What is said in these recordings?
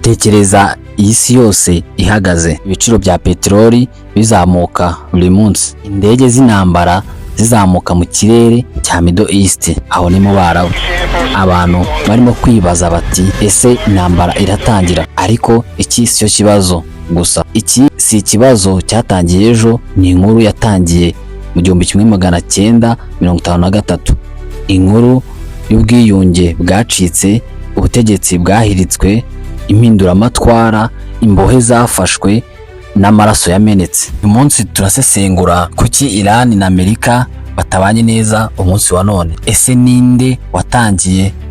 Tekereza iyi si yose ihagaze, ibiciro bya peteroli bizamuka buri munsi, indege z'intambara zizamuka mu kirere cya Middle East, aho ni mu Barabu. Abantu barimo kwibaza bati ese intambara iratangira? Ariko iki si cyo kibazo gusa, iki si ikibazo cyatangiye ejo, ni inkuru yatangiye mu 1953, inkuru y'ubwiyunge bwacitse, ubutegetsi bwahiritswe, impinduramatwara, imbohe zafashwe n'amaraso yamenetse. Uyu munsi turasesengura kuki Iran na Amerika batabanye neza umunsi wa none. Ese ninde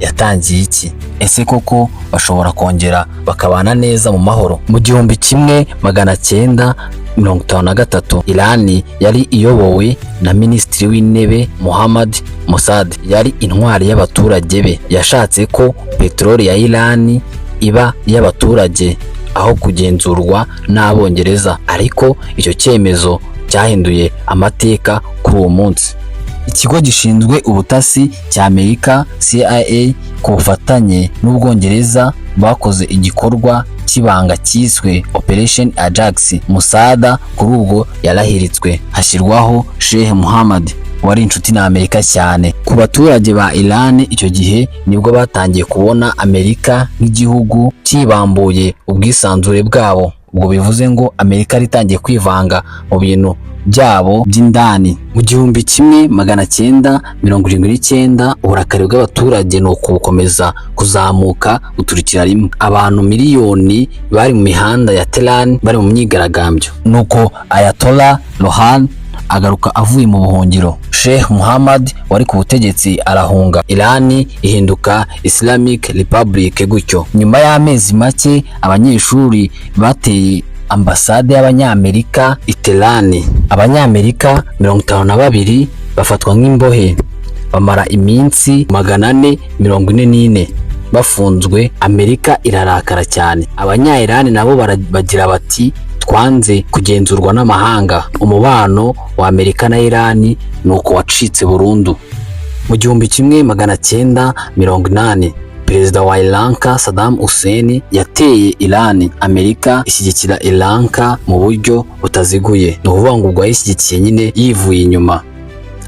yatangiye iki? Ese koko bashobora kongera bakabana neza mu mahoro? Mu 1953 Iran yari iyobowe na Minisitiri w'Intebe Mohammad Mossadegh. Yari intwari y'abaturage be, yashatse ko peteroli ya Iran iba y'abaturage aho kugenzurwa n'Abongereza, ariko icyo cyemezo cyahinduye amateka kuri uwo munsi. Ikigo gishinzwe ubutasi cya Amerika CIA ku bufatanye n'Ubwongereza bakoze igikorwa cy'ibanga cyiswe Operation Ajax. Mossadegh kuri ubwo yarahiritswe, hashyirwaho Sheikh Mohammed wari inshuti na Amerika cyane. Ku baturage ba Iran icyo gihe nibwo batangiye kubona Amerika nk'igihugu cyibambuye ubwisanzure bwabo. Ubwo bivuze ngo Amerika ritangiye kwivanga mu bintu byabo by'indani. Mu 1979 uburakari bw'abaturage ni ukubukomeza kuzamuka guturikira rimwe. Abantu miliyoni bari mu mihanda ya Tehran bari mu myigaragambyo. Nuko Ayatollah Rouhani agaruka avuye mu buhungiro. Sheikh Mohammed wari ku butegetsi arahunga, Iran ihinduka Islamic Republic. Gutyo nyuma y'amezi make abanyeshuri bateye ambasade y'Abanyamerika i Tehran. Abanyamerika 52 bafatwa nk'imbohe, bamara iminsi 444 bafunzwe. Amerika irarakara cyane. Abanya-Iran nabo bagira bati twanze kugenzurwa n'amahanga. Umubano wa Amerika na Iran nuko wacitse burundu. Mu 1980 Perezida wa Iran Saddam Hussein yateye Iran. Amerika ishyigikira Iran mu buryo butaziguye, ni ukuvuga ngo ubwo yishyigikiye nyine yivuye inyuma.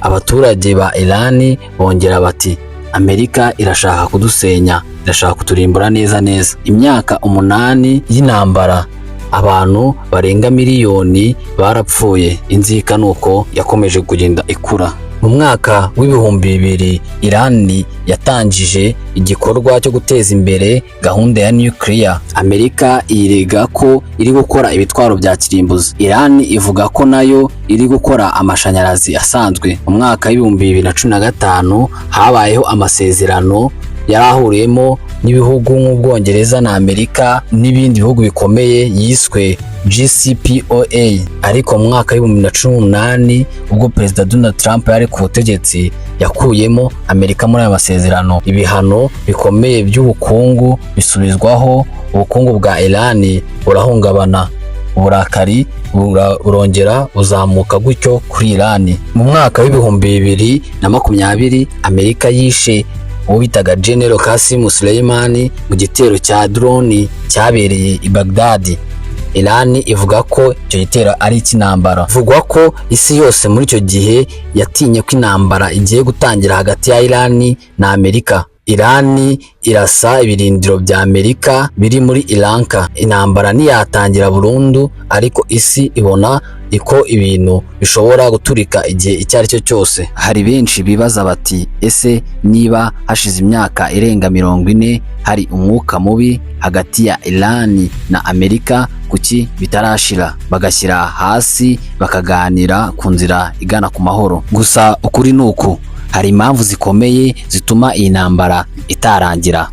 Abaturage ba Iran bongera bati Amerika irashaka kudusenya, irashaka kuturimbura neza. Imyaka 8 y'intambara, abantu barenga miliyoni barapfuye. Inzika nuko yakomeje kugenda ikura. Mu mwaka w'ibihumbi 2000 Iran yatangije igikorwa cyo guteza imbere gahunda ya nuclear. Amerika irega ko iri gukora ibitwaro bya kirimbuzi. Iran ivuga ko nayo iri gukora amashanyarazi asanzwe. Mu mwaka w'ibihumbi 2015 habayeho amasezerano yarahuriyemo n'ibihugu nk'Ubwongereza na Amerika n'ibindi bihugu bikomeye yiswe JCPOA. Ariko mu mwaka w'ibihumbi 2018 ubwo Perezida Donald Trump yari ku butegetsi yakuyemo Amerika muri aya masezerano. Ibihano bikomeye by'ubukungu bisubizwaho, ubukungu bwa Iran burahungabana, uburakari burongera buzamuka gutyo kuri Iran. Mu mwaka w'ibihumbi 2020 Amerika yishe uwo bitaga General Qasem Soleimani mu gitero cya drone cyabereye i Baghdad. Iran ivuga ko icyo gitero ari icy'intambara. Ivugwa ko isi yose muri icyo gihe yatinye ko intambara igiye gutangira hagati ya Iran na Amerika. Iran irasa ibirindiro bya Amerika biri muri Iran. Intambara ntiyatangira burundu, ariko isi ibona iko ibintu bishobora guturika igihe icyo ari cyo cyose. Hari benshi bibaza bati ese niba hashize imyaka irenga 40 hari umwuka mubi hagati ya Iran na Amerika, kuki bitarashira bagashyira hasi bakaganira ku nzira igana ku mahoro? Gusa ukuri nuko hari impamvu zikomeye zituma iyi ntambara itarangira.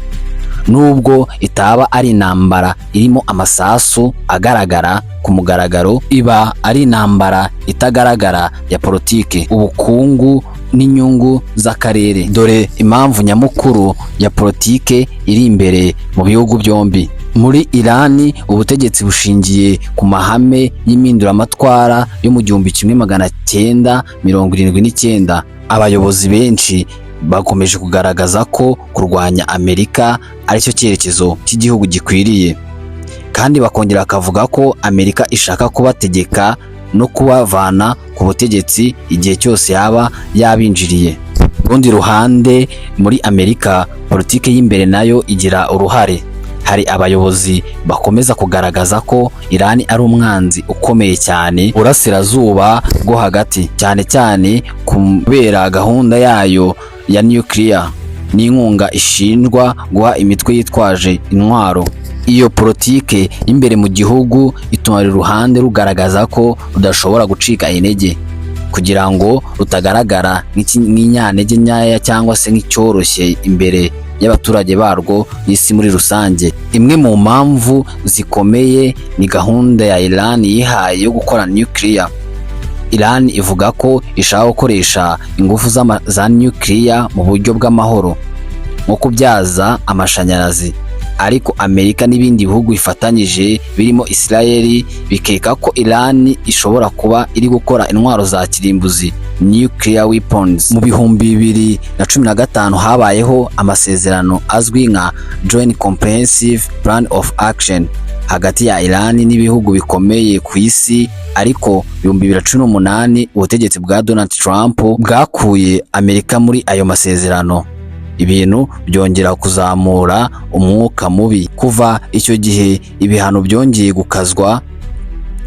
Nubwo itaba ari intambara irimo amasasu agaragara ku mugaragaro, iba ari intambara itagaragara ya politike, ubukungu n'inyungu z'akarere. Dore impamvu nyamukuru ya politike iri imbere mu bihugu byombi. Muri Iran ubutegetsi bushingiye ku mahame y'impinduramatwara yo mu 1979. Abayobozi benshi bakomeje kugaragaza ko kurwanya Amerika aricyo cyerekezo cy'igihugu gikwiriye. kandi bakongera bakavuga ko Amerika ishaka kubategeka no kubavana ku butegetsi igihe cyose yaba yabinjiriye. Urundi ruhande muri Amerika, politike y'imbere nayo igira uruhare. Hari abayobozi bakomeza kugaragaza ko Iran ari umwanzi ukomeye cyane burasirazuba bwo hagati, cyane cyane kubera gahunda yayo ya nuclear n'inkunga ishinjwa guha imitwe yitwaje intwaro. Iyo politike y'imbere mu gihugu ituma uruhande rugaragaza ko rudashobora gucika intege kugira ngo rutagaragara nk'inyantege nyaya cyangwa se nk'icyoroshye imbere y'abaturage barwo n'isi muri rusange. Imwe mu mpamvu zikomeye ni gahunda ya Iran yihaye yo gukora nuclear. Iran ivuga ko ishaka gukoresha ingufu za nuclear mu buryo bw'amahoro nko kubyaza amashanyarazi, ariko Amerika n'ibindi bihugu bifatanyije birimo Israel bikeka ko Iran ishobora kuba iri gukora intwaro za kirimbuzi nuclear weapons. Mu bihumbi 2015 habayeho amasezerano azwi nka Joint Comprehensive Plan of Action hagati ya Iran n'ibihugu bikomeye ku isi, ariko 2018 ubutegetsi bwa Donald Trump bwakuye Amerika muri ayo masezerano. Ibintu byongera kuzamura umwuka mubi. Kuva icyo gihe ibihano byongeye gukazwa,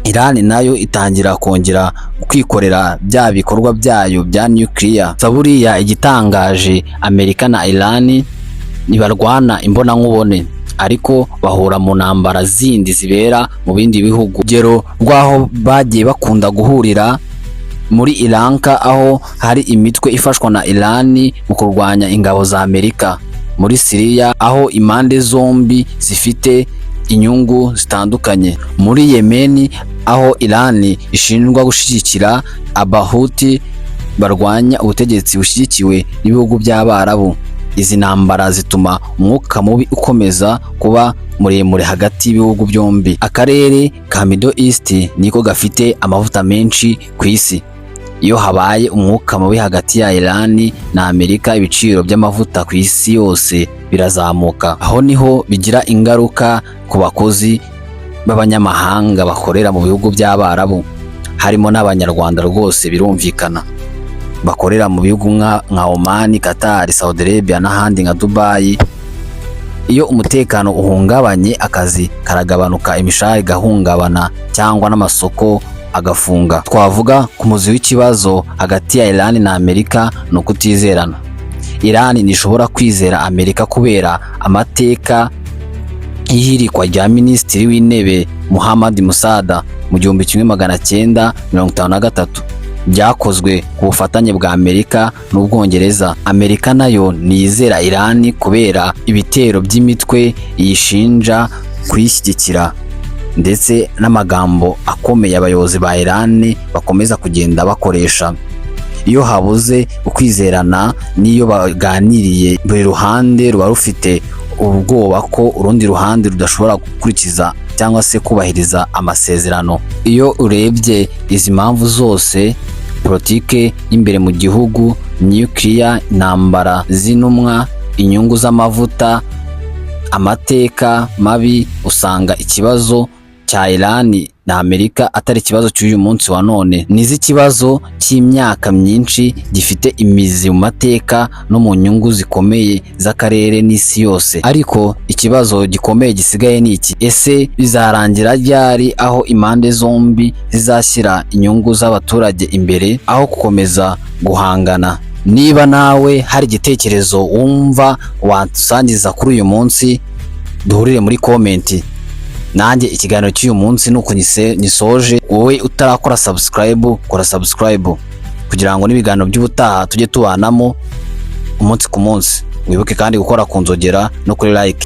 Iran nayo itangira kongera kwikorera bya bikorwa byayo bya nuclear. Saburiya igitangaje, Amerika na Iran nibarwana imbona nkubone, ariko bahura mu ntambara zindi zibera mu bindi bihugu. Urugero rwaho bagiye bakunda guhurira muri Iranka, aho hari imitwe ifashwa na Iran mu kurwanya ingabo za Amerika. Muri Syria, aho impande zombi zifite inyungu zitandukanye. Muri Yemen, aho Iran ishinjwa gushyigikira Abahuti barwanya ubutegetsi bushyigikiwe n'ibihugu by'Abarabu. Izi ntambara zituma umwuka mubi ukomeza kuba muremure hagati y'ibihugu byombi. Akarere ka Middle East niko gafite amavuta menshi ku isi. Iyo habaye umwuka mubi hagati ya Iran na Amerika, ibiciro by'amavuta ku isi yose birazamuka. Aho niho bigira ingaruka ku bakozi b'abanyamahanga bakorera mu bihugu by'Abarabu, harimo n'Abanyarwanda rwose birumvikana, bakorera mu bihugu nka Oman, Qatar, Saudi Arabia n'ahandi nka Dubai. Iyo umutekano uhungabanye, akazi karagabanuka, imishahara igahungabana cyangwa n'amasoko agafunga. Twavuga ku muzi w'ikibazo hagati ya Iran na Amerika no kutizerana. Iran ntishobora kwizera Amerika kubera amateka y'ihirikwa rya Minisitiri w'Intebe Muhammad Musada mu 1953 byakozwe ku bufatanye bwa Amerika n'Ubwongereza. Amerika nayo nizera Iran kubera ibitero by'imitwe yishinja kuyishyigikira ndetse n'amagambo akomeye abayobozi ba Iran bakomeza kugenda bakoresha. Iyo habuze ukwizerana n'iyo baganiriye, buri ruhande ruba rufite ubwoba ko urundi ruhande rudashobora gukurikiza cyangwa se kubahiriza amasezerano. Iyo urebye izi mpamvu zose, politike y'imbere mu gihugu, nuclear, intambara z'intumwa, inyungu z'amavuta, amateka mabi, usanga ikibazo cya Iran na Amerika atari ikibazo cy'uyu munsi wa none, nizi ikibazo cy'imyaka myinshi gifite imizi mu mateka no mu nyungu zikomeye z'akarere n'isi yose. Ariko ikibazo gikomeye gisigaye ni iki: ese bizarangira ryari, aho impande zombi zizashyira inyungu z'abaturage imbere aho gukomeza guhangana? Niba nawe hari igitekerezo wumva wadusangiza kuri uyu munsi, duhurire muri komenti. Nanjye ikiganiro cy'uyu munsi nuko nyisoje. Wowe utarakora subscribe, kora subscribe kugira ngo n'ibiganiro by'ubutaha tujye tubanamo umunsi ku munsi. Wibuke kandi gukora ku nzogera no kuri like.